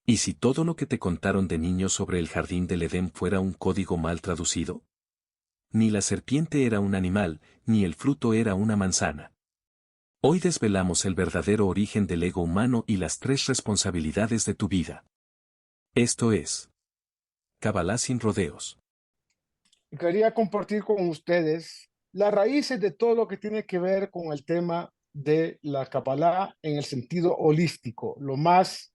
¿Y si todo lo que te contaron de niño sobre el jardín del Edén fuera un código mal traducido? Ni la serpiente era un animal, ni el fruto era una manzana. Hoy desvelamos el verdadero origen del ego humano y las tres responsabilidades de tu vida. Esto es Kabbalah sin rodeos. Quería compartir con ustedes las raíces de todo lo que tiene que ver con el tema de la Kabbalah en el sentido holístico, lo más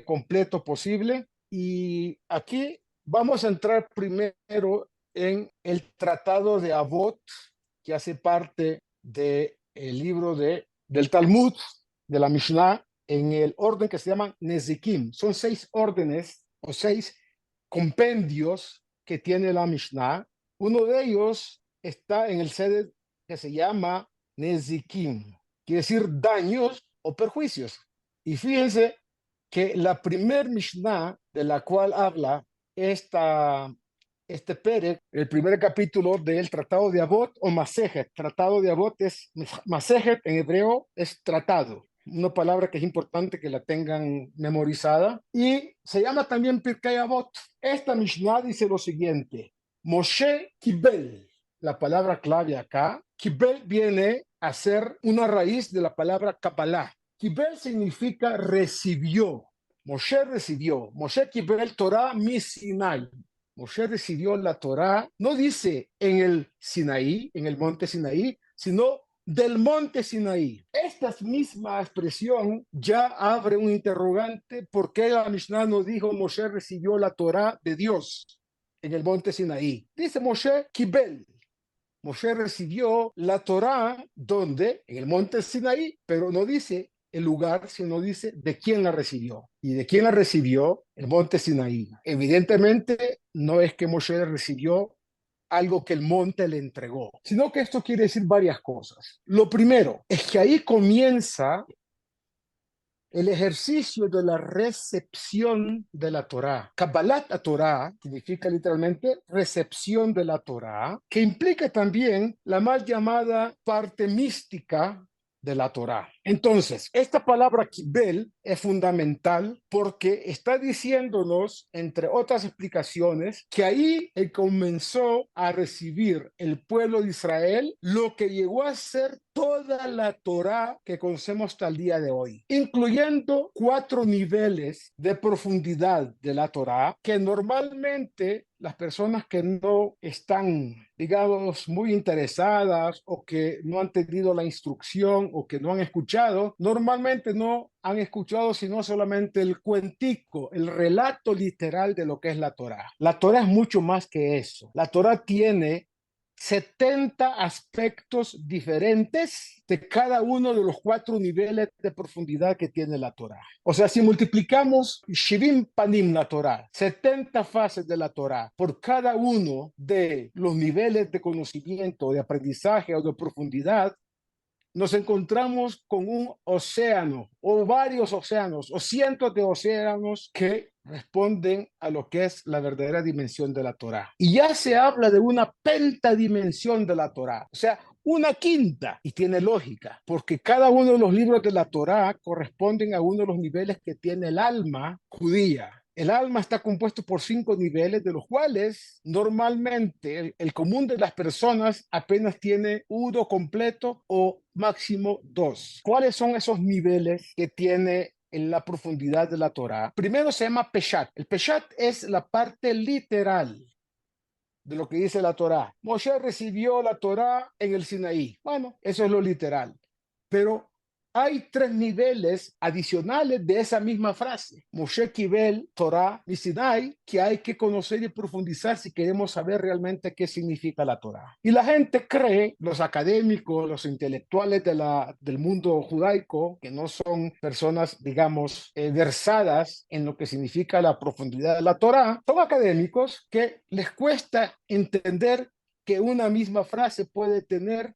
completo posible. Y aquí vamos a entrar primero en el Tratado de Avot, que hace parte del libro del Talmud, de la Mishnah, en el orden que se llama Nezikim. Son 6 órdenes o 6 compendios que tiene la Mishnah. Uno de ellos está en el sede que se llama Nezikim, quiere decir daños o perjuicios. Y fíjense que la primer Mishnah de la cual habla este Perek, el primer capítulo del Tratado de Avot o Masejet. Tratado de Avot es Masejet en hebreo, es tratado. Una palabra que es importante que la tengan memorizada. Y se llama también Pirkei Avot. Esta Mishnah dice lo siguiente: Moshe Kibel, la palabra clave acá. Kibel viene a ser una raíz de la palabra Kabbalah. Kibel significa recibió. Moshe recibió. Moshe Kibel Torah mi Sinai. Moshe recibió la Torá, no dice en el Sinaí, en el monte Sinaí, sino del monte Sinaí. Esta misma expresión ya abre un interrogante: ¿por qué la Mishnah no dijo Moshe recibió la Torá de Dios en el monte Sinaí? Dice Moshe Kibel. Moshe recibió la Torá, ¿donde? En el monte Sinaí, pero no dice el lugar, sino dice de quién la recibió. ¿Y de quién la recibió? El monte Sinaí. Evidentemente, no es que Moshe recibió algo que el monte le entregó, sino que esto quiere decir varias cosas. Lo primero es que ahí comienza el ejercicio de la recepción de la Torá. Kabbalat Torah significa literalmente recepción de la Torá, que implica también la mal llamada parte mística de la Torá. Entonces, esta palabra kibel es fundamental porque está diciéndonos, entre otras explicaciones, que ahí comenzó a recibir el pueblo de Israel lo que llegó a ser toda la Torá que conocemos hasta el día de hoy, incluyendo 4 niveles de profundidad de la Torá que normalmente las personas que no están, digamos, muy interesadas o que no han tenido la instrucción o que no han escuchado, normalmente no han escuchado sino solamente el cuentico, el relato literal de lo que es la Torá. La Torá es mucho más que eso. La Torá tiene 70 aspectos diferentes de cada uno de los 4 niveles de profundidad que tiene la Torá. O sea, si multiplicamos Shivim Panim la Torá, 70 fases de la Torá, por cada uno de los niveles de conocimiento, de aprendizaje o de profundidad, nos encontramos con un océano o varios océanos o cientos de océanos que responden a lo que es la verdadera dimensión de la Torá. Y ya se habla de una pentadimensión de la Torá, o sea, una quinta, y tiene lógica, porque cada uno de los libros de la Torá corresponden a uno de los niveles que tiene el alma judía. El alma está compuesto por 5 niveles, de los cuales normalmente el común de las personas apenas tiene uno completo o máximo 2. ¿Cuáles son esos niveles que tiene en la profundidad de la Torá? Primero se llama Peshat. El Peshat es la parte literal de lo que dice la Torá. Moshe recibió la Torá en el Sinaí. Bueno, eso es lo literal. Pero hay 3 niveles adicionales de esa misma frase. Moshe Kibel, Torah y Sinai, que hay que conocer y profundizar si queremos saber realmente qué significa la Torah. Y la gente cree, los académicos, los intelectuales del mundo judaico, que no son personas, digamos, versadas en lo que significa la profundidad de la Torah, son académicos que les cuesta entender que una misma frase puede tener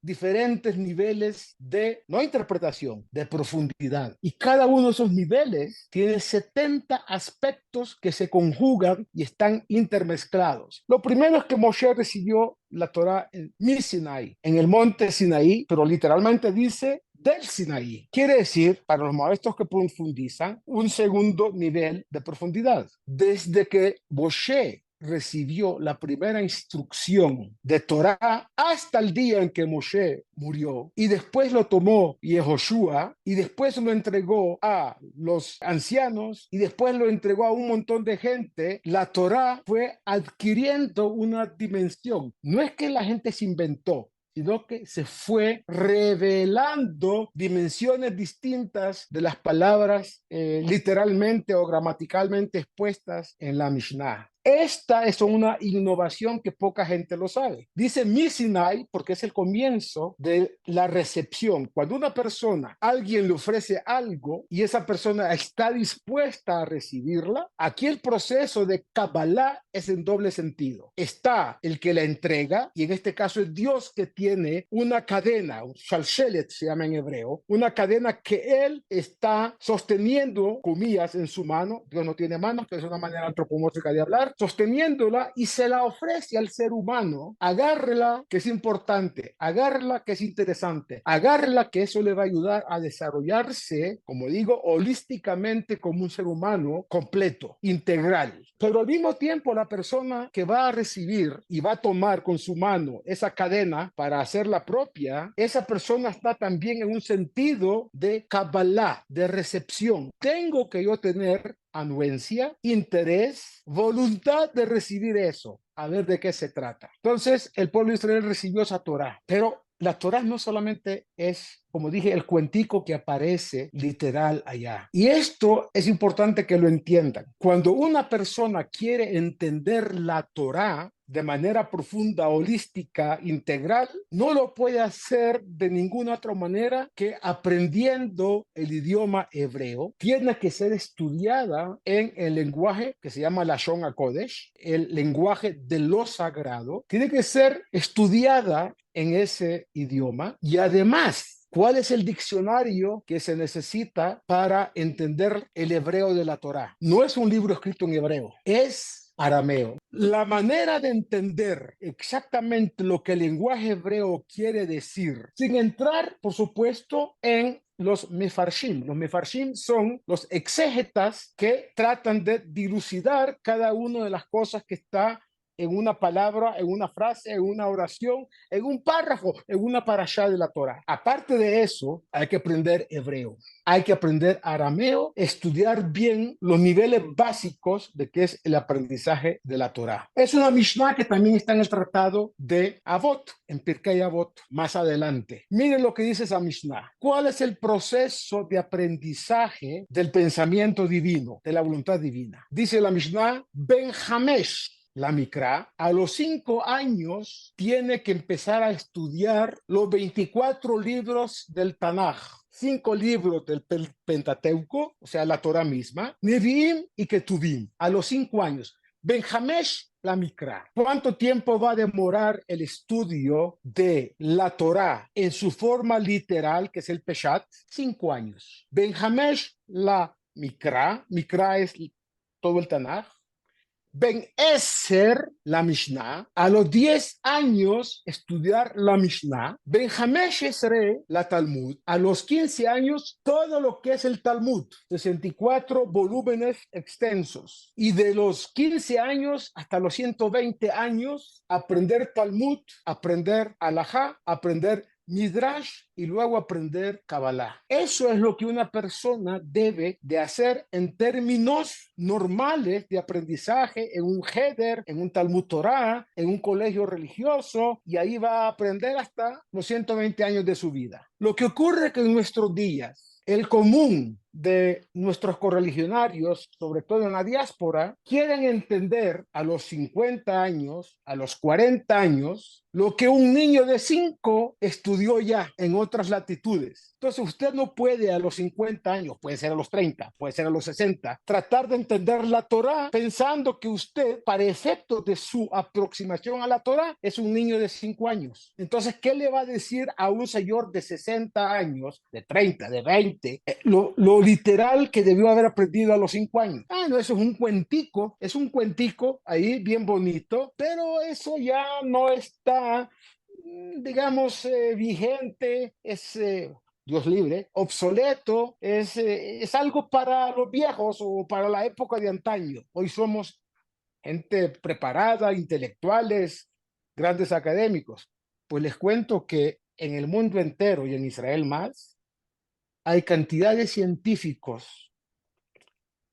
diferentes niveles de, no interpretación, de profundidad. Y cada uno de esos niveles tiene 70 aspectos que se conjugan y están intermezclados. Lo primero es que Moshe recibió la Torá en Sinai, en el monte Sinaí, pero literalmente dice del Sinaí. Quiere decir, para los maestros que profundizan, un segundo nivel de profundidad. Desde que Moshe recibió la primera instrucción de Torá hasta el día en que Moshe murió, y después lo tomó Yehoshua, y después lo entregó a los ancianos, y después lo entregó a un montón de gente. La Torá fue adquiriendo una dimensión. No es que la gente se inventó, sino que se fue revelando dimensiones distintas de las palabras literalmente o gramaticalmente expuestas en la Mishnah. Esta es una innovación que poca gente lo sabe. Dice mi Sinai porque es el comienzo de la recepción. Cuando una persona, alguien le ofrece algo y esa persona está dispuesta a recibirla, aquí el proceso de Kabbalah es en doble sentido. Está el que la entrega, y en este caso es Dios que tiene una cadena, un shalshelet se llama en hebreo, una cadena que él está sosteniendo, comillas, en su mano. Dios no tiene manos, que es una manera antropomórfica de hablar, sosteniéndola, y se la ofrece al ser humano. Agárrela, que es importante, agárrela, que es interesante, agárrela, que eso le va a ayudar a desarrollarse, como digo, holísticamente como un ser humano completo, integral. Pero al mismo tiempo la persona que va a recibir y va a tomar con su mano esa cadena para hacerla propia, esa persona está también en un sentido de Kabbalah, de recepción. Tengo que yo tener anuencia, interés, voluntad de recibir eso, a ver de qué se trata. Entonces, el pueblo de Israel recibió esa Torá, pero la Torá no solamente es, como dije, el cuentico que aparece literal allá. Y esto es importante que lo entiendan. Cuando una persona quiere entender la Torá de manera profunda, holística, integral, no lo puede hacer de ninguna otra manera que aprendiendo el idioma hebreo. Tiene que ser estudiada en el lenguaje que se llama Lashon HaKodesh, el lenguaje de lo sagrado. Tiene que ser estudiada en ese idioma, y además, ¿cuál es el diccionario que se necesita para entender el hebreo de la Torá? No es un libro escrito en hebreo, es arameo. La manera de entender exactamente lo que el lenguaje hebreo quiere decir, sin entrar, por supuesto, en los mefarshim. Los mefarshim son los exégetas que tratan de dilucidar cada una de las cosas que está en una palabra, en una frase, en una oración, en un párrafo, en una parashá de la Torah. Aparte de eso, hay que aprender hebreo, hay que aprender arameo, estudiar bien los niveles básicos de qué es el aprendizaje de la Torah. Es una Mishnah que también está en el tratado de Avot, en Pirkei Avot, más adelante. Miren lo que dice esa Mishnah. ¿Cuál es el proceso de aprendizaje del pensamiento divino, de la voluntad divina? Dice la Mishnah, Ben Hamesh, la Mikra, a los 5 años tiene que empezar a estudiar los 24 libros del Tanaj, 5 libros del Pentateuco, o sea, la Torah misma, Nevi'im y Ketuvim, a los 5 años. Benjamesh, la Mikra. ¿Cuánto tiempo va a demorar el estudio de la Torah en su forma literal, que es el Peshat? 5 años. Benjamesh, la Mikra. Mikra es todo el Tanaj. Ben Eser, la Mishnah, a los 10 años estudiar la Mishnah. Ben Hamesh Esre, la Talmud, a los 15 años todo lo que es el Talmud, 64 volúmenes extensos. Y de los 15 años hasta los 120 años, aprender Talmud, aprender Alajá, aprender Midrash y luego aprender Kabbalah. Eso es lo que una persona debe de hacer en términos normales de aprendizaje en un Heder, en un Talmud Torah, en un colegio religioso, y ahí va a aprender hasta los 120 años de su vida. Lo que ocurre es que en nuestros días, el común de nuestros correligionarios, sobre todo en la diáspora, quieren entender a los 50 años, a los 40 años, lo que un niño de 5 estudió ya en otras latitudes. Entonces usted no puede a los 50 años, puede ser a los 30, puede ser a los 60, tratar de entender la Torá pensando que usted, para efectos de su aproximación a la Torá, es un niño de 5 años. Entonces, ¿qué le va a decir a un señor de 60 años, de 30, de 20, lo literal que debió haber aprendido a los 5 años? Ah, no, eso es un cuentico ahí bien bonito, pero eso ya no está, digamos, vigente, es Dios libre. Obsoleto es algo para los viejos o para la época de antaño. Hoy somos gente preparada, intelectuales, grandes académicos. Pues les cuento que en el mundo entero y en Israel más, hay cantidad de científicos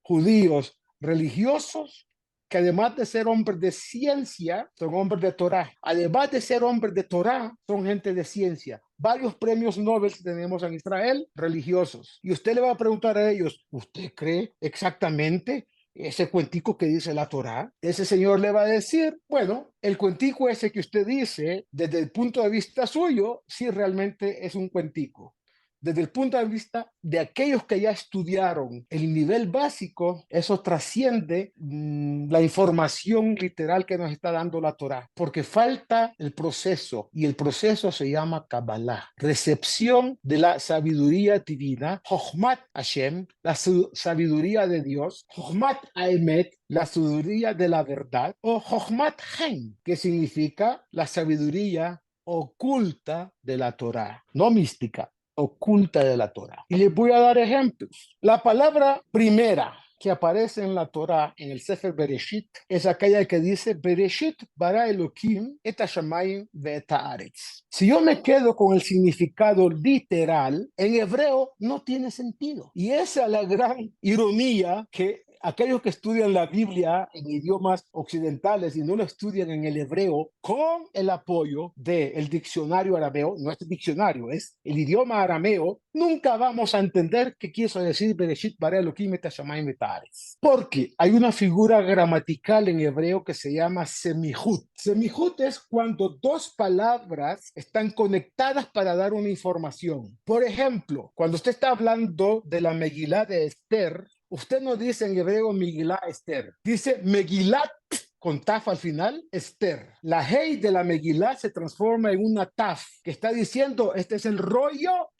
judíos religiosos que además de ser hombres de ciencia, son hombres de Torah. Además de ser hombres de Torah, son gente de ciencia. Varios premios Nobel tenemos en Israel religiosos. Y usted le va a preguntar a ellos, ¿usted cree exactamente ese cuentico que dice la Torá? Ese señor le va a decir, bueno, el cuentico ese que usted dice, desde el punto de vista suyo, sí realmente es un cuentico. Desde el punto de vista de aquellos que ya estudiaron el nivel básico, eso trasciende la información literal que nos está dando la Torá, porque falta el proceso, y el proceso se llama Kabbalah, recepción de la sabiduría divina, Chochmat Hashem, la sabiduría de Dios, Chochmat Haemet, la sabiduría de la verdad, o Chochmat Hen, que significa la sabiduría oculta de la Torá, no mística, oculta de la Torá. Y les voy a dar ejemplos. La palabra primera que aparece en la Torá, en el Sefer Bereshit, es aquella que dice Bereshit bara Elohim et hashamayim ve'et haaretz. Si yo me quedo con el significado literal, en hebreo no tiene sentido. Y esa es la gran ironía que aquellos que estudian la Biblia en idiomas occidentales y no lo estudian en el hebreo, con el apoyo del diccionario arameo, no es el diccionario, es el idioma arameo, nunca vamos a entender qué quiso decir Bereshit bara Elohim et hashamayim ve'et haaretz. Porque hay una figura gramatical en hebreo que se llama semihut. Semihut es cuando dos palabras están conectadas para dar una información. Por ejemplo, cuando usted está hablando de la Megilá de Esther, usted no dice en hebreo Megilá Esther, dice Megilat con taf al final, Esther. La hey de la Megilá se transforma en una taf que está diciendo, este es el rollo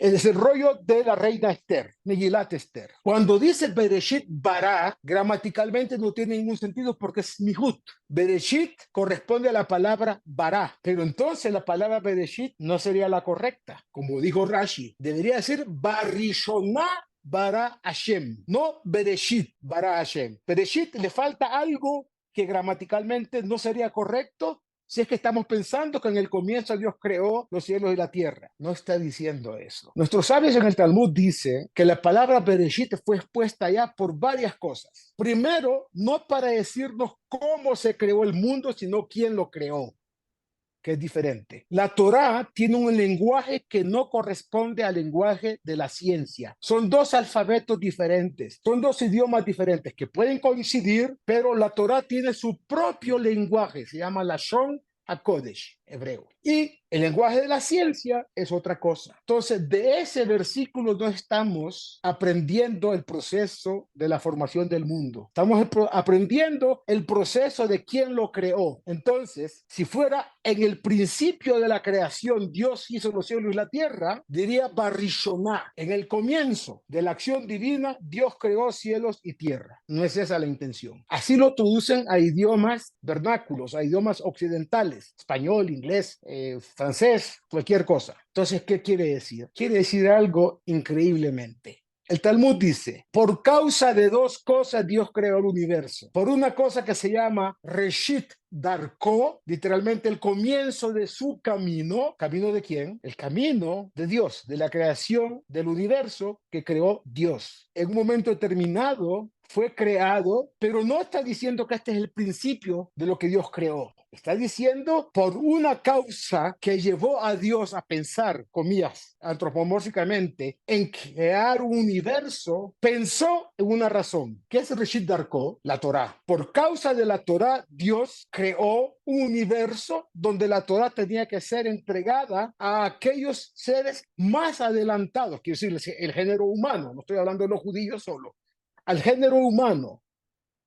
de la reina Esther, Megilat Esther. Cuando dice Bereshit bara, gramaticalmente no tiene ningún sentido porque es mihut. Bereshit corresponde a la palabra bara, pero entonces la palabra Bereshit no sería la correcta. Como dijo Rashi, debería decir Barishoná bara Hashem, no Bereshit bara Hashem. Bereshit le falta algo que gramaticalmente no sería correcto si es que estamos pensando que en el comienzo Dios creó los cielos y la tierra. No está diciendo eso. Nuestros sabios en el Talmud dicen que la palabra Bereshit fue expuesta ya por varias cosas. Primero, no para decirnos cómo se creó el mundo, sino quién lo creó, que es diferente. La Torá tiene un lenguaje que no corresponde al lenguaje de la ciencia. Son dos alfabetos diferentes, son dos idiomas diferentes que pueden coincidir, pero la Torá tiene su propio lenguaje, se llama Lashon HaKodesh, hebreo. Y el lenguaje de la ciencia es otra cosa. Entonces, de ese versículo no estamos aprendiendo el proceso de la formación del mundo. Estamos aprendiendo el proceso de quién lo creó. Entonces, si fuera en el principio de la creación, Dios hizo los cielos y la tierra, diría Barishoná. En el comienzo de la acción divina, Dios creó cielos y tierra. No es esa la intención. Así lo traducen a idiomas vernáculos, a idiomas occidentales, español, inglés, francés, cualquier cosa. Entonces, ¿qué quiere decir? Quiere decir algo increíblemente. El Talmud dice, por causa de dos cosas Dios creó el universo. Por una cosa que se llama Reshit Darko, literalmente el comienzo de su camino. ¿Camino de quién? El camino de Dios, de la creación del universo que creó Dios. En un momento determinado fue creado, pero no está diciendo que este es el principio de lo que Dios creó. Está diciendo por una causa que llevó a Dios a pensar, comillas, antropomórficamente, en crear un universo, pensó en una razón. ¿Qué es Reshit Darko? La Torá. Por causa de la Torá, Dios creó un universo donde la Torá tenía que ser entregada a aquellos seres más adelantados, quiero decir, el género humano, no estoy hablando de los judíos solo, al género humano.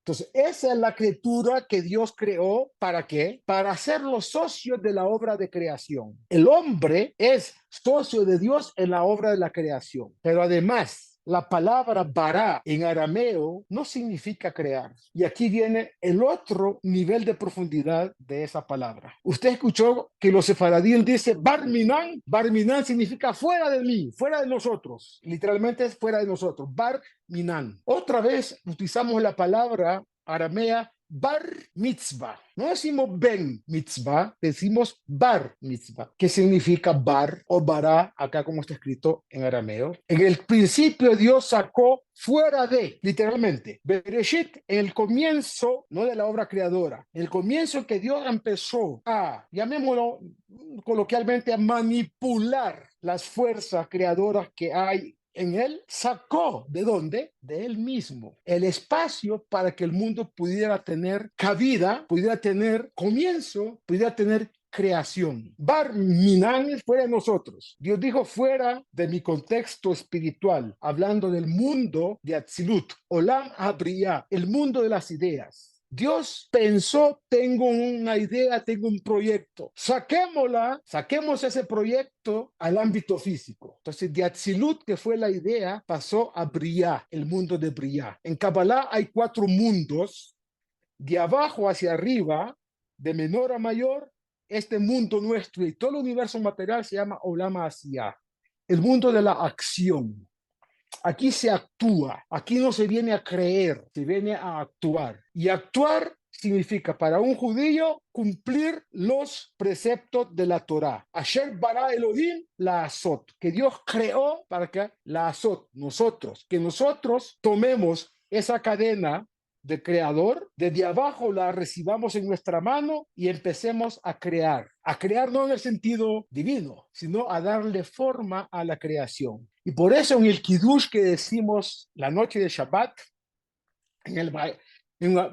Entonces, esa es la criatura que Dios creó. ¿Para qué? Para ser los socios de la obra de creación. El hombre es socio de Dios en la obra de la creación. Pero además, La palabra bara en arameo no significa crear. Y aquí viene el otro nivel de profundidad de esa palabra. Usted escuchó que los sefaradíes dicen Barminan. Barminan significa fuera de mí, fuera de nosotros. Literalmente es fuera de nosotros. Barminan. Otra vez utilizamos la palabra aramea bar mitzvah. No decimos ben mitzvah, decimos bar mitzvah, que significa bar o bara, acá como está escrito en arameo. En el principio Dios sacó fuera de, literalmente, Bereshit, en el comienzo, no de la obra creadora, en el comienzo que Dios empezó a, llamémoslo coloquialmente, a manipular las fuerzas creadoras que hay en él, sacó ¿de dónde? De él mismo el espacio para que el mundo pudiera tener cabida, pudiera tener comienzo, pudiera tener creación. Bar Minan fuera de nosotros. Dios dijo fuera de mi contexto espiritual, hablando del mundo de Atzilut, Olam Habriya, el mundo de las ideas. Dios pensó, tengo una idea, tengo un proyecto. Saquemos ese proyecto al ámbito físico. Entonces, de Atzilut, que fue la idea, pasó a Briá, el mundo de Briá. En Kabbalah hay 4 mundos, de abajo hacia arriba, de menor a mayor. Este mundo nuestro y todo el universo material se llama Olam Asiyah, el mundo de la acción. Aquí se actúa, aquí no se viene a creer, se viene a actuar. Y actuar significa para un judío cumplir los preceptos de la Torá. Asher bara Elohim la azot, que Dios creó para que la azot, que nosotros tomemos esa cadena de creador, desde abajo la recibamos en nuestra mano y empecemos a crear no en el sentido divino, sino a darle forma a la creación. Y por eso en el Kiddush que decimos la noche de Shabbat, en el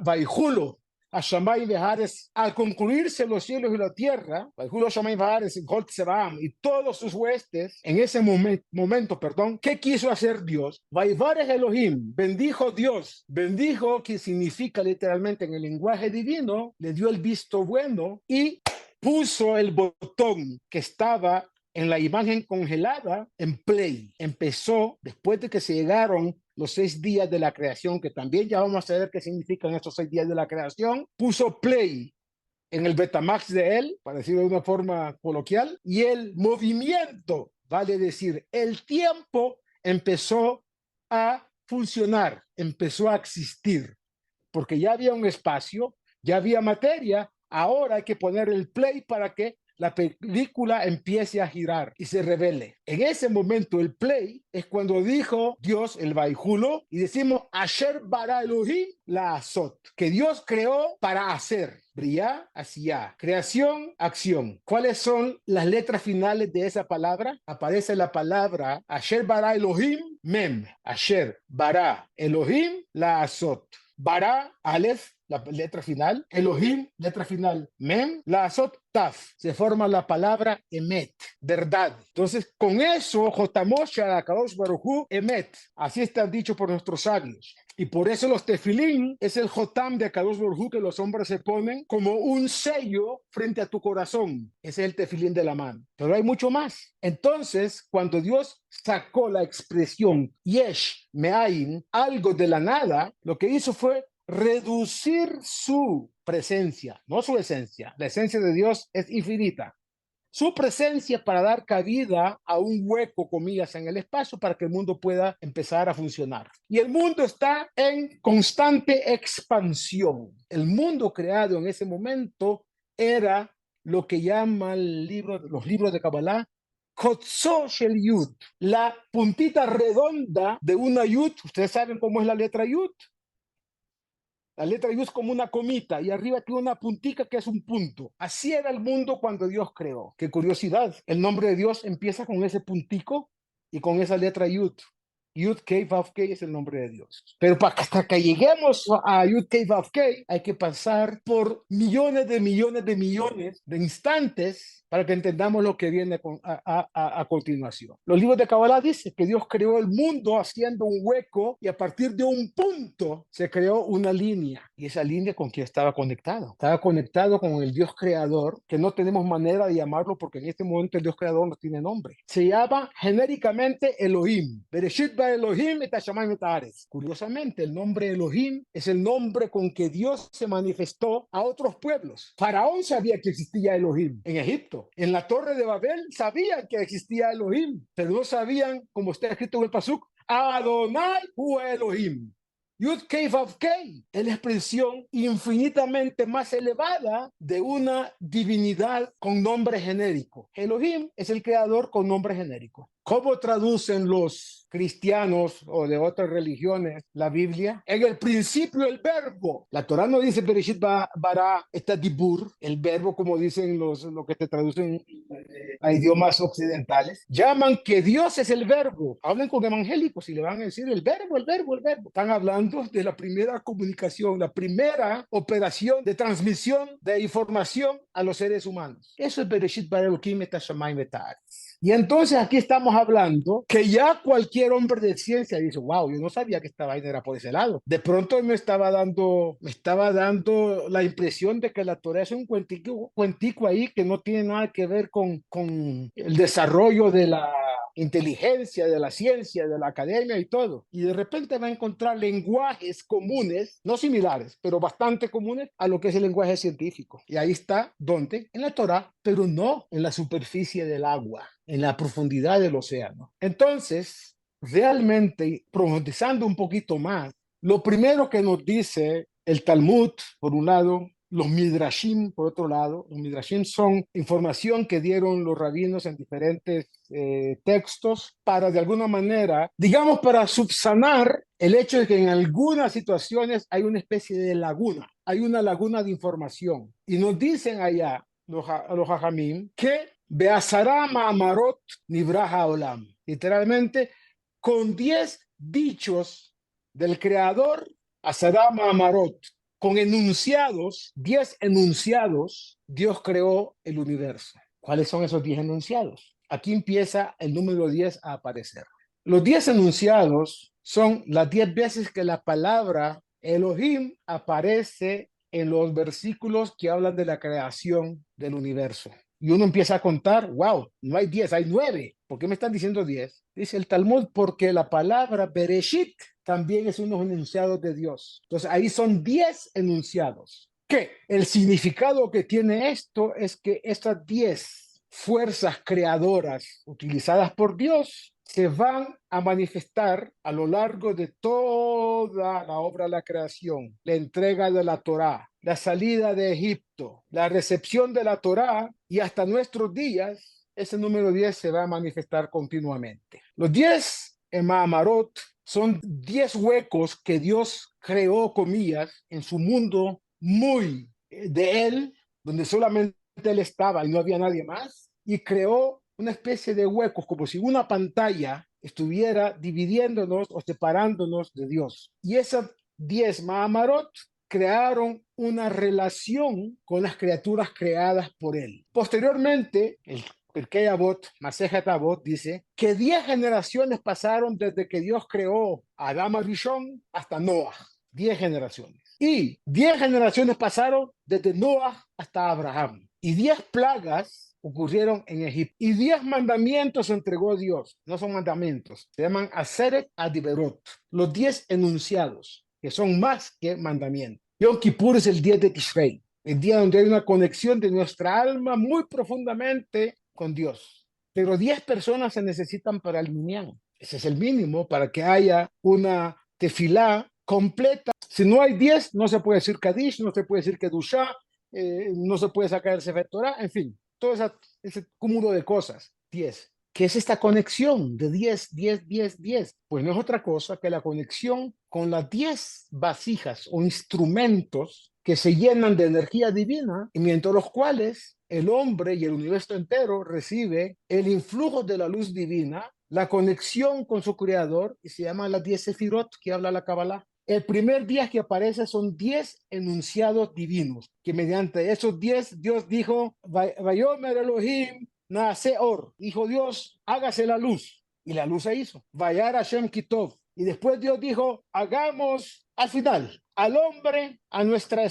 Vaihulo, a Shamay Behares, al concluirse los cielos y la tierra, Vaihulo Shamay Behares, y todos sus huestes, en ese momento, ¿qué quiso hacer Dios? Vaivares Elohim, bendijo Dios, bendijo, que significa literalmente en el lenguaje divino, le dio el visto bueno y puso el botón que estaba en la imagen congelada en play. Empezó después de que se llegaron los 6 días de la creación, que también ya vamos a ver qué significan estos 6 días de la creación. Puso play en el Betamax de él, para decirlo de una forma coloquial, y el movimiento, vale decir, el tiempo empezó a funcionar, empezó a existir, porque ya había un espacio, ya había materia. Ahora hay que poner el play para que la película empiece a girar y se revele. En ese momento el play es cuando dijo Dios el Vaihulo y decimos Asher bara Elohim la azot, que Dios creó para hacer. Briá, Asiyah, creación, acción. ¿Cuáles son las letras finales de esa palabra? Aparece la palabra Asher bara Elohim, mem. Asher bara Elohim la azot. Bara, Aleph, la letra final, Elohim, letra final, Mem, la Azot, Taf. Se forma la palabra Emet, verdad. Entonces, con eso, Jotamosha, Kadosh Baruj Hu, Emet. Así está dicho por nuestros sabios. Y por eso los tefilín es el Jotam de Kadosh Baruj Hu que los hombres se ponen como un sello frente a tu corazón. Ese es el tefilín de la mano. Pero hay mucho más. Entonces, cuando Dios sacó la expresión Yesh Me'ayin, algo de la nada, lo que hizo fue reducir su presencia, no su esencia. La esencia de Dios es infinita. Su presencia para dar cabida a un hueco, comillas, en el espacio para que el mundo pueda empezar a funcionar. Y el mundo está en constante expansión. El mundo creado en ese momento era lo que llama los libros de Kabbalah, Kotzó Shel Yud, la puntita redonda de una Yud. Ustedes saben cómo es la letra Yud. La letra Yud es como una comita y arriba tiene una puntica que es un punto. Así era el mundo cuando Dios creó. Qué curiosidad. El nombre de Dios empieza con ese puntico y con esa letra Yud. Yud Kei Vav Kei es el nombre de Dios. Pero hasta que lleguemos a Yud Kei Vav Kei hay que pasar por millones de instantes para que entendamos lo que viene a continuación. Los libros de Kabbalah dicen que Dios creó el mundo haciendo un hueco y a partir de un punto se creó una línea. Y esa línea, ¿con quién estaba conectado? Estaba conectado con el Dios creador, que no tenemos manera de llamarlo porque en este momento el Dios creador no tiene nombre. Se llama genéricamente Elohim. Bereshit bara Elohim et hashamayim et haaretz. Curiosamente, el nombre Elohim es el nombre con que Dios se manifestó a otros pueblos. Faraón sabía que existía Elohim en Egipto. En la Torre de Babel sabían que existía Elohim, pero no sabían, como está escrito en el Pasuk, Adonai hu Elohim. Yud Kei Vav Kei es la expresión infinitamente más elevada de una divinidad con nombre genérico. Elohim es el creador con nombre genérico. ¿Cómo traducen los cristianos o de otras religiones la Biblia? En el principio el verbo. La Torah no dice Bereshit bara etadibur, el verbo como dicen lo que te traducen a idiomas occidentales. Llaman que Dios es el verbo. Hablen con evangélicos y le van a decir el verbo, el verbo, el verbo. Están hablando de la primera comunicación, la primera operación de transmisión de información a los seres humanos. Eso es Bereshit bara Elohim et hashamayim et haaretz. Y entonces aquí estamos hablando que ya cualquier hombre de ciencia dice, wow, yo no sabía que esta vaina era por ese lado. De pronto me estaba dando la impresión de que la Torah es un cuentico ahí que no tiene nada que ver con el desarrollo de la inteligencia, de la ciencia, de la academia y todo. Y de repente va a encontrar lenguajes comunes, no similares, pero bastante comunes a lo que es el lenguaje científico. Y ahí está, ¿dónde? En la Torah, pero no en la superficie del agua, en la profundidad del océano. Entonces, realmente, profundizando un poquito más, lo primero que nos dice el Talmud, por un lado, los Midrashim, por otro lado. Los Midrashim son información que dieron los rabinos en diferentes textos para, de alguna manera, digamos, para subsanar el hecho de que en algunas situaciones hay una especie de laguna, hay una laguna de información. Y nos dicen allá los Hajamim que Be'asara ma'amarot nivra ha'olam. Literalmente, con 10 dichos del Creador, Asara ma'amarot, con enunciados, 10 enunciados, Dios creó el universo. ¿Cuáles son esos 10 enunciados? Aquí empieza el número 10 a aparecer. Los 10 enunciados son las 10 veces que la palabra Elohim aparece en los versículos que hablan de la creación del universo. Y uno empieza a contar, wow, no hay 10, hay 9. ¿Por qué me están diciendo 10? Dice el Talmud, porque la palabra Bereshit también es unos enunciados de Dios. Entonces ahí son 10 enunciados. ¿Qué? El significado que tiene esto es que estas 10 fuerzas creadoras utilizadas por Dios se van a manifestar a lo largo de toda la obra de la creación, la entrega de la Torá, la salida de Egipto, la recepción de la Torá y hasta nuestros días, ese número 10 se va a manifestar continuamente. Los 10 en Ma'amarot son 10 huecos que Dios creó, comillas, en su mundo muy de él, donde solamente él estaba y no había nadie más, y creó una especie de huecos, como si una pantalla estuviera dividiéndonos o separándonos de Dios. Y esas 10 Ma'amarot crearon una relación con las criaturas creadas por él. Posteriormente, el Pirkei Avot, Masejet Avot, dice que 10 generaciones pasaron desde que Dios creó a Adán Rishon hasta Noah. 10 generaciones. Y 10 generaciones pasaron desde Noah hasta Abraham. Y 10 plagas ocurrieron en Egipto. Y 10 mandamientos entregó Dios. No son mandamientos. Se llaman Aseret Adiberot. Los 10 enunciados, que son más que mandamientos. Yom Kippur es el 10 de Tishrei. El día donde hay una conexión de nuestra alma muy profundamente con Dios. Pero 10 personas se necesitan para el minyan. Ese es el mínimo para que haya una tefilá completa. Si no hay 10, no se puede decir Kadish, no se puede decir Kedushá, no se puede sacar el Sefer Torah, en fin, todo ese cúmulo de cosas. 10. ¿Qué es esta conexión de 10, 10, 10, 10? Pues no es otra cosa que la conexión con las 10 vasijas o instrumentos que se llenan de energía divina y mediante los cuales el hombre y el universo entero recibe el influjo de la luz divina, la conexión con su creador, y se llama las 10 sefirot que habla la Kabbalah. El primer día que aparece son 10 enunciados divinos, que mediante esos 10 Dios dijo, Vayomer Elohim Naase Or, dijo Dios, hágase la luz, y la luz se hizo. Vayar Hashem Kitov, y después Dios dijo, hagamos al final al hombre a nuestra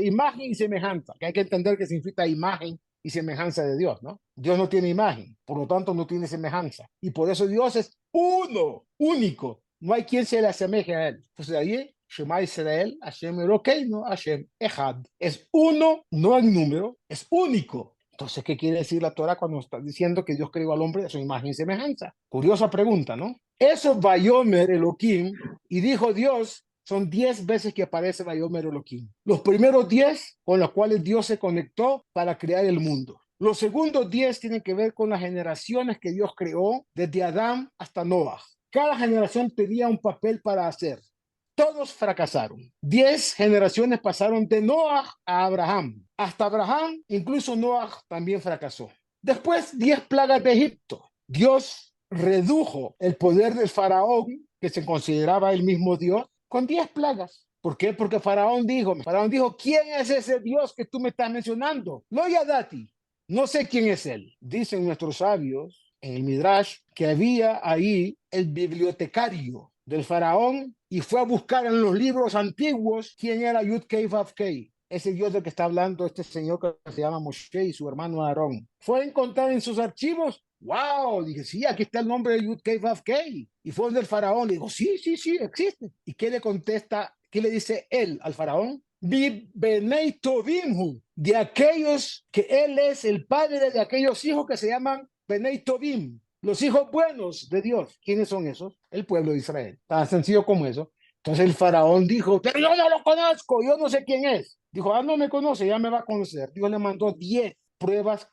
imagen y semejanza, que hay que entender que significa imagen y semejanza de Dios, ¿no? Dios no tiene imagen, por lo tanto no tiene semejanza. Y por eso Dios es uno, único. No hay quien se le asemeje a él. Pues de ahí, Shema Israel, Hashem Elokeinu, Hashem Echad. Es uno, no en número, es único. Entonces, ¿qué quiere decir la Torah cuando está diciendo que Dios creó al hombre de su imagen y semejanza? Curiosa pregunta, ¿no? Eso Vayomer Elohim, y dijo Dios, son 10 veces que aparece Vayomer Elohim. Los primeros 10 con los cuales Dios se conectó para crear el mundo. Los segundos 10 tienen que ver con las generaciones que Dios creó desde Adán hasta Noah. Cada generación tenía un papel para hacer. Todos fracasaron. 10 generaciones pasaron de Noah a Abraham. Hasta Abraham, incluso Noah también fracasó. Después, 10 plagas de Egipto. Dios redujo el poder del faraón, que se consideraba el mismo Dios, con 10 plagas. ¿Por qué? Porque Faraón dijo, ¿quién es ese Dios que tú me estás mencionando? Lo Yadati. No sé quién es él. Dicen nuestros sabios en el Midrash que había ahí el bibliotecario del faraón y fue a buscar en los libros antiguos quién era Yud-Kei Vav-Kei, ese Dios del que está hablando este señor que se llama Moshe y su hermano Aarón. Fue a encontrar en sus archivos. ¡Wow! Dije, sí, aquí está el nombre de Yud-Kei Vav-Kei. Y fue donde el faraón le dijo, sí, sí, sí, existe. ¿Y qué le contesta? ¿Qué le dice él al faraón? Benei Tovimhu, de aquellos que él es el padre de aquellos hijos que se llaman Benei Tovim, los hijos buenos de Dios. ¿Quiénes son esos? El pueblo de Israel. Tan sencillo como eso. Entonces el faraón dijo, pero yo no lo conozco, yo no sé quién es. Dijo, no me conoce, ya me va a conocer. Dios le mandó 10 pruebas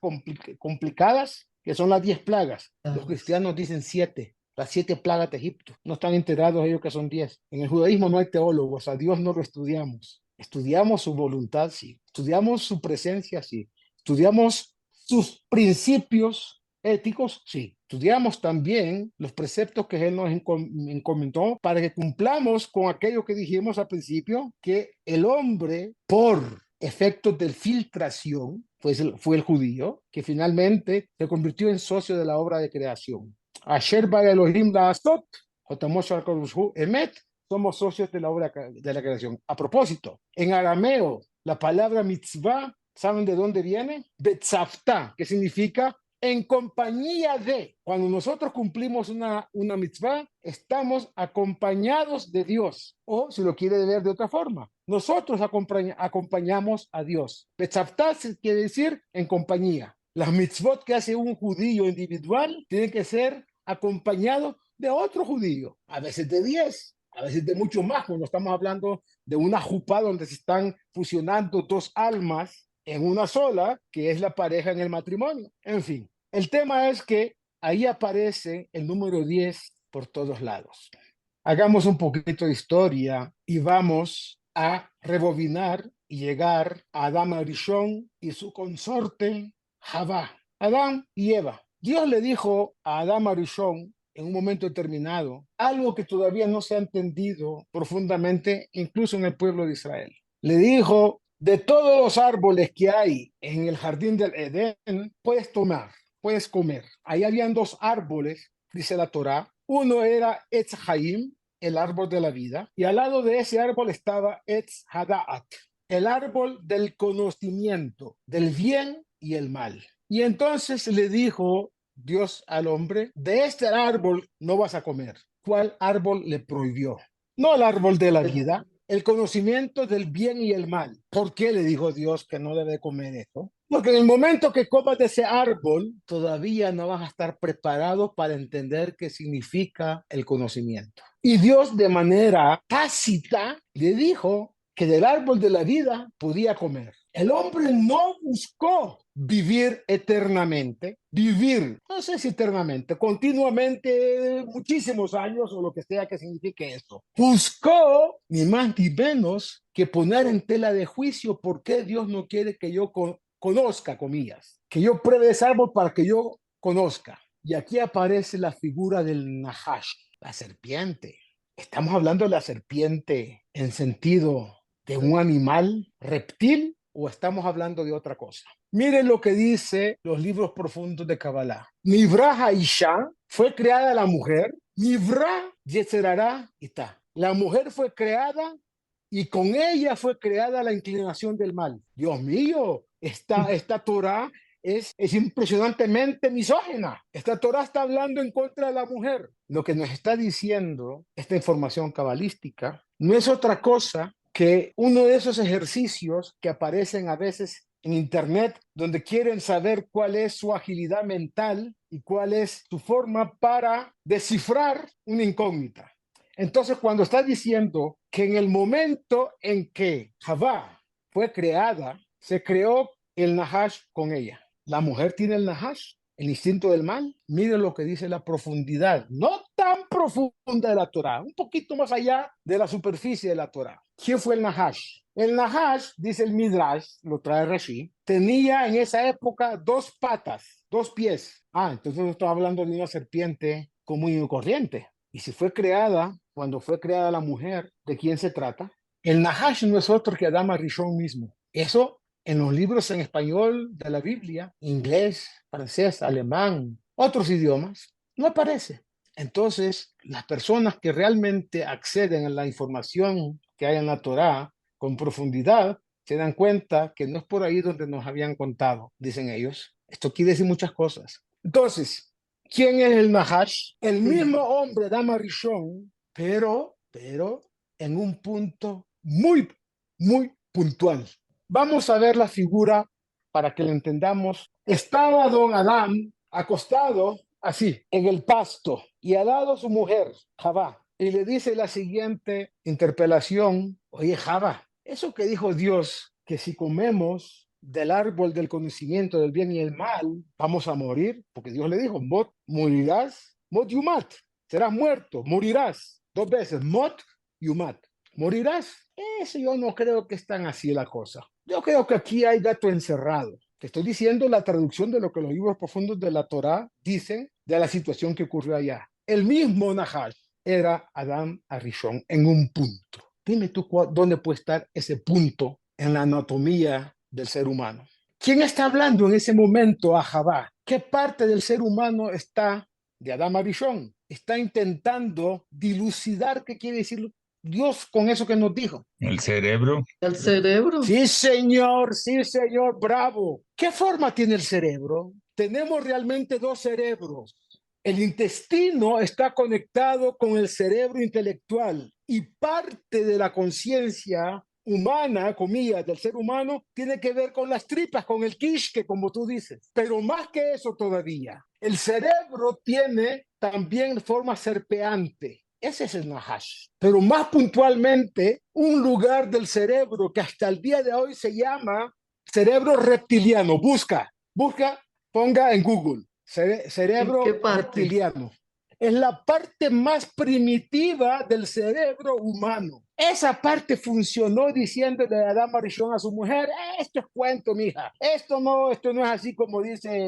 complicadas, que son las 10 plagas. Los cristianos dicen 7. Las 7 plagas de Egipto. No están enterados ellos que son 10. En el judaísmo no hay teólogos, a Dios no lo estudiamos. Estudiamos su voluntad, sí. Estudiamos su presencia, sí. Estudiamos sus principios éticos, sí. Estudiamos también los preceptos que Él nos encomendó para que cumplamos con aquello que dijimos al principio, que el hombre, por efectos de filtración, fue el judío, que finalmente se convirtió en socio de la obra de creación. Asher ba Elohim la'asot, Jotamosh al-Kodesh Emet, somos socios de la obra de la creación. A propósito, en arameo, la palabra mitzvah, ¿saben de dónde viene? Betzavta, que significa en compañía de. Cuando nosotros cumplimos una mitzvah, estamos acompañados de Dios. O, si lo quiere ver de otra forma, nosotros acompañamos a Dios. Betzavta quiere decir en compañía. Las mitzvot que hace un judío individual tienen que ser acompañados de otro judío, a veces de 10, a veces de mucho más, cuando estamos hablando de una jupá donde se están fusionando 2 almas en una sola, que es la pareja en el matrimonio. En fin, el tema es que ahí aparece el número 10 por todos lados. Hagamos un poquito de historia y vamos a rebobinar y llegar a Adán Arishon y su consorte Javá, Adán y Eva. Dios le dijo a Adán Arishon en un momento determinado algo que todavía no se ha entendido profundamente, incluso en el pueblo de Israel. Le dijo, de todos los árboles que hay en el jardín del Edén, puedes tomar, puedes comer. Ahí habían 2 árboles, dice la Torá. Uno era Etz Haim, el árbol de la vida, y al lado de ese árbol estaba Etz Hadaat, el árbol del conocimiento, del bien y el mal. Y entonces le dijo Dios al hombre, de este árbol no vas a comer. ¿Cuál árbol le prohibió? No el árbol de la vida, el conocimiento del bien y el mal. ¿Por qué le dijo Dios que no debe comer eso? Porque en el momento que comas de ese árbol, todavía no vas a estar preparado para entender qué significa el conocimiento. Y Dios de manera tácita le dijo que del árbol de la vida podía comer. El hombre no buscó vivir eternamente, vivir, no sé si eternamente, continuamente, muchísimos años o lo que sea que signifique eso. Buscó, ni más ni menos, que poner en tela de juicio por qué Dios no quiere que yo conozca, comillas, que yo pruebe ese árbol para que yo conozca. Y aquí aparece la figura del Nahash, la serpiente. Estamos hablando de la serpiente en sentido de un animal reptil o estamos hablando de otra cosa. Miren lo que dice los libros profundos de Kabbalah. Nivra Haisha, fue creada la mujer. Nivra Yetzerará Ita. La mujer fue creada y con ella fue creada la inclinación del mal. Dios mío, esta Torah es impresionantemente misógina. Esta Torah está hablando en contra de la mujer. Lo que nos está diciendo esta información cabalística no es otra cosa que uno de esos ejercicios que aparecen a veces en Internet, donde quieren saber cuál es su agilidad mental y cuál es su forma para descifrar una incógnita. Entonces, cuando está diciendo que en el momento en que Javá fue creada, se creó el Nahash con ella. La mujer tiene el Nahash, el instinto del mal. Miren lo que dice la profundidad, no tan profunda de la Torah, un poquito más allá de la superficie de la Torah. ¿Quién fue el Nahash? El Nahash, dice el Midrash, lo trae Rashi, tenía en esa época 2 patas, 2 pies. Entonces no estamos hablando de una serpiente común y corriente. Y si fue creada, cuando fue creada la mujer, ¿de quién se trata? El Nahash no es otro que Adán Arishon mismo. Eso en los libros en español de la Biblia, inglés, francés, alemán, otros idiomas, no aparece. Entonces, las personas que realmente acceden a la información que hay en la Torá con profundidad, se dan cuenta que no es por ahí donde nos habían contado, dicen ellos. Esto quiere decir muchas cosas. Entonces, ¿quién es el Nahash? El mismo hombre, Dama Rishon, pero en un punto muy, muy puntual. Vamos a ver la figura para que la entendamos. Estaba don Adán acostado así en el pasto y al lado su mujer, Javá, y le dice la siguiente interpelación: oye, Javá, eso que dijo Dios, que si comemos del árbol del conocimiento del bien y el mal, vamos a morir, porque Dios le dijo, mot, morirás, mot yumat, serás muerto, morirás, 2 veces, mot yumat, morirás. Eso yo no creo que es tan así la cosa. Yo creo que aquí hay gato encerrado. Te estoy diciendo la traducción de lo que los libros profundos de la Torá dicen de la situación que ocurrió allá. El mismo Nahash era Adán Arishon en un punto. Dime tú dónde puede estar ese punto en la anatomía del ser humano. ¿Quién está hablando en ese momento a Javá? ¿Qué parte del ser humano está de Adán Arishon? Está intentando dilucidar qué quiere decir Dios con eso que nos dijo. El cerebro. El cerebro. Sí, señor, bravo. ¿Qué forma tiene el cerebro? Tenemos realmente 2 cerebros. El intestino está conectado con el cerebro intelectual y parte de la conciencia humana, comillas, del ser humano, tiene que ver con las tripas, con el quisque, como tú dices. Pero más que eso todavía, el cerebro tiene también forma serpeante. Ese es el Nahash. Pero más puntualmente, un lugar del cerebro que hasta el día de hoy se llama cerebro reptiliano. Busca, ponga en Google, cerebro ¿En qué parte? reptiliano. Es la parte más primitiva del cerebro humano. Esa parte funcionó diciéndole a Adán Arishon a su mujer: esto es cuento, mija. Esto no es así como dice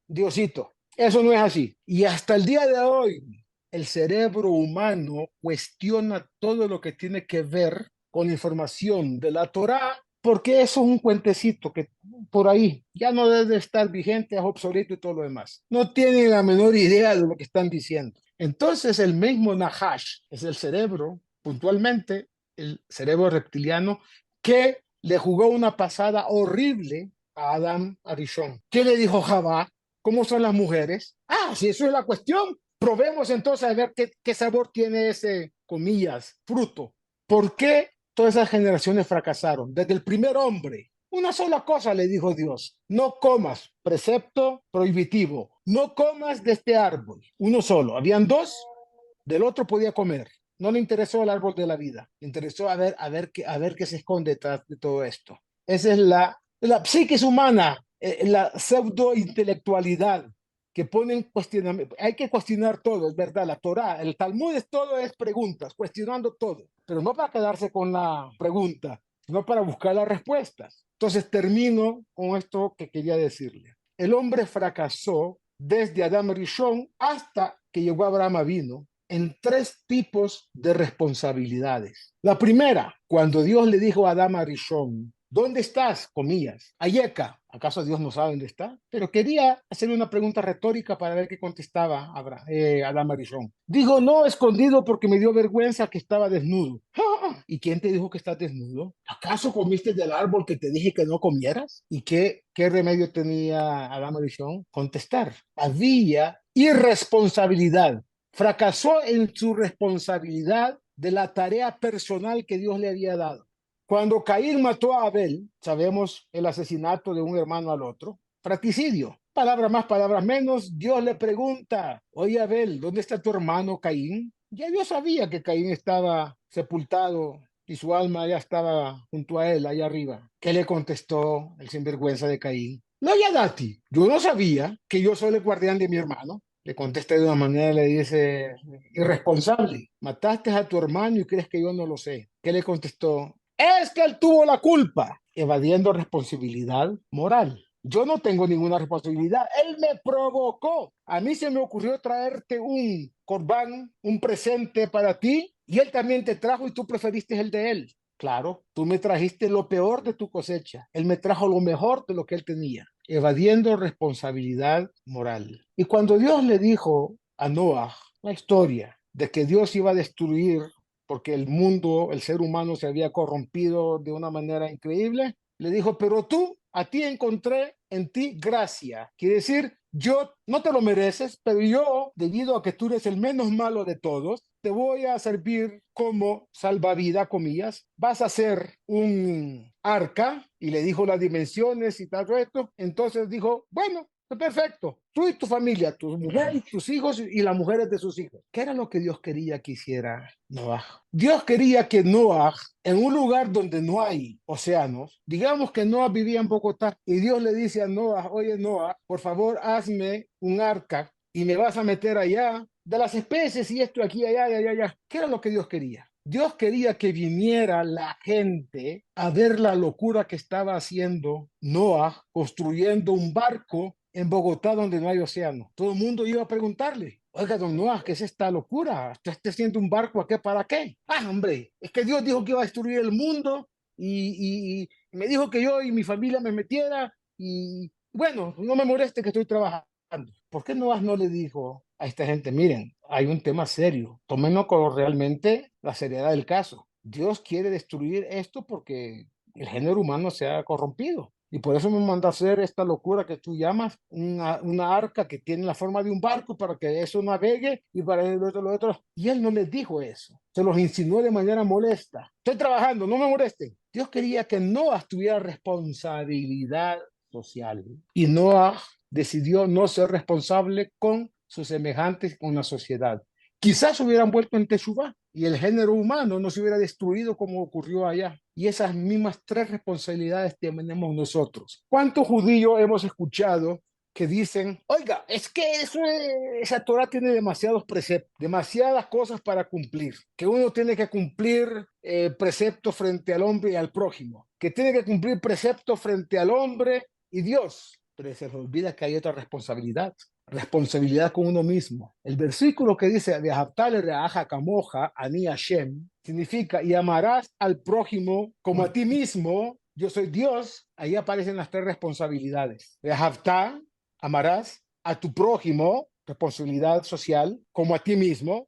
Diosito. Eso no es así. Y hasta el día de hoy, el cerebro humano cuestiona todo lo que tiene que ver con información de la Torá, porque eso es un cuentecito que por ahí ya no debe estar vigente, es obsoleto y todo lo demás. No tienen la menor idea de lo que están diciendo. Entonces el mismo Nahash es el cerebro, puntualmente el cerebro reptiliano, que le jugó una pasada horrible a Adán Arishon. ¿Qué le dijo Javá? ¿Cómo son las mujeres? Si eso es la cuestión, probemos entonces a ver qué sabor tiene ese, comillas, fruto. ¿Por qué todas esas generaciones fracasaron? Desde el primer hombre. Una sola cosa le dijo Dios: no comas, precepto prohibitivo, no comas de este árbol. Uno solo. Habían 2, del otro podía comer. No le interesó el árbol de la vida, le interesó a ver qué se esconde detrás de todo esto. Esa es la psiquis humana, la pseudo-intelectualidad que ponen cuestionamiento. Hay que cuestionar todo, es verdad, la Torá, el Talmud todo es preguntas, cuestionando todo, pero no para quedarse con la pregunta, sino para buscar las respuestas. Entonces termino con esto que quería decirle. El hombre fracasó desde Adán Rishon hasta que llegó Abraham Avino en 3 tipos de responsabilidades. La primera, cuando Dios le dijo a Adán Rishon: ¿dónde estás? Comillas. Ayeka. ¿Acaso Dios no sabe dónde está? Pero quería hacerle una pregunta retórica para ver qué contestaba Adán Arishon. Dijo: no, escondido porque me dio vergüenza que estaba desnudo. ¿Y quién te dijo que estás desnudo? ¿acaso comiste del árbol que te dije que no comieras? ¿Y qué remedio tenía a la maldición? Contestar. Había irresponsabilidad. Fracasó en su responsabilidad de la tarea personal que Dios le había dado. Cuando Caín mató a Abel, sabemos el asesinato de un hermano al otro, fratricidio. Palabras más, palabras menos, Dios le pregunta, oye Abel, ¿dónde está tu hermano Caín? Ya Dios sabía que Caín estaba sepultado y su alma ya estaba junto a él, allá arriba. ¿Qué le contestó el sinvergüenza de Caín? No, ya Dati, yo no sabía que yo soy el guardián de mi hermano. Le contesta de una manera, le dice, irresponsable, mataste a tu hermano y crees que yo no lo sé. ¿Qué le contestó? Es que él tuvo la culpa, evadiendo responsabilidad moral. Yo no tengo ninguna responsabilidad. Él me provocó. A mí se me ocurrió traerte un corbán, un presente para ti, y él también te trajo y tú preferiste el de él. Claro, tú me trajiste lo peor de tu cosecha. Él me trajo lo mejor de lo que él tenía, evadiendo responsabilidad moral. Y cuando Dios le dijo a Noah la historia de que Dios iba a destruir porque el mundo, el ser humano se había corrompido de una manera increíble, le dijo, pero tú, a ti encontré en ti gracia. Quiere decir, yo no te lo mereces, pero yo, debido a que tú eres el menos malo de todos, te voy a servir como salvavidas, comillas. Vas a ser un arca, y le dijo las dimensiones y tal esto. Entonces dijo, bueno, perfecto, tú y tu familia, tu mujer y tus hijos y las mujeres de sus hijos. ¿Qué era lo que Dios quería que hiciera Noah? Dios quería que Noah, en un lugar donde no hay océanos, digamos que Noah vivía en Bogotá, y Dios le dice a Noah, oye Noah, por favor hazme un arca y me vas a meter allá de las especies y esto aquí, allá, allá, allá. ¿Qué era lo que Dios quería? Dios quería que viniera la gente a ver la locura que estaba haciendo Noah construyendo un barco en Bogotá donde no hay océano. Todo el mundo iba a preguntarle, oiga, don Noah, ¿qué es esta locura? ¿Usted está haciendo un barco aquí para qué? Ah, hombre, es que Dios dijo que iba a destruir el mundo y me dijo que yo y mi familia me metiera y bueno, no me moleste que estoy trabajando. ¿Por qué Noah no le dijo a esta gente, miren, hay un tema serio, tómenlo con realmente la seriedad del caso? Dios quiere destruir esto porque el género humano se ha corrompido. Y por eso me manda a hacer esta locura que tú llamas una arca que tiene la forma de un barco para que eso navegue y para el otro, lo otro. Y él no les dijo eso. Se los insinuó de manera molesta. Estoy trabajando, no me molesten. Dios quería que Noah tuviera responsabilidad social. Y Noah decidió no ser responsable con sus semejantes, con la sociedad. Quizás hubieran vuelto en Teshuvá y el género humano no se hubiera destruido como ocurrió allá. Y esas mismas tres responsabilidades tenemos nosotros. ¿Cuántos judíos hemos escuchado que dicen, oiga, es que esa Torah tiene demasiados preceptos, demasiadas cosas para cumplir, que uno tiene que cumplir preceptos frente al hombre y al prójimo, que tiene que cumplir preceptos frente al hombre y Dios? Pero se les olvida que hay otra responsabilidad con uno mismo. El versículo que dice, Ani Hashem, significa, y amarás al prójimo como a ti mismo, yo soy Dios. Ahí aparecen las tres responsabilidades. Amarás a tu prójimo, responsabilidad social, como a ti mismo,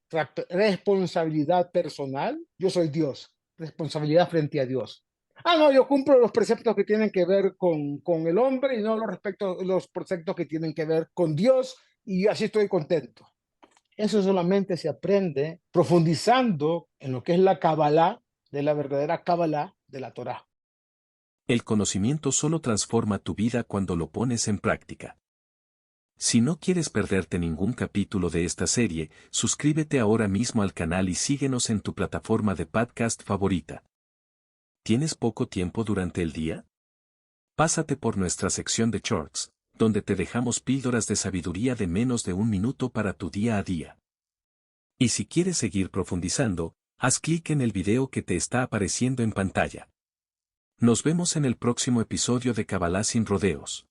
responsabilidad personal, yo soy Dios, responsabilidad frente a Dios. Ah, no, yo cumplo los preceptos que tienen que ver con el hombre y no los preceptos que tienen que ver con Dios, y así estoy contento. Eso solamente se aprende profundizando en lo que es la Kabbalah, de la verdadera Kabbalah de la Torah. El conocimiento solo transforma tu vida cuando lo pones en práctica. Si no quieres perderte ningún capítulo de esta serie, suscríbete ahora mismo al canal y síguenos en tu plataforma de podcast favorita. ¿Tienes poco tiempo durante el día? Pásate por nuestra sección de Shorts, donde te dejamos píldoras de sabiduría de menos de un minuto para tu día a día. Y si quieres seguir profundizando, haz clic en el video que te está apareciendo en pantalla. Nos vemos en el próximo episodio de Kabbalah sin rodeos.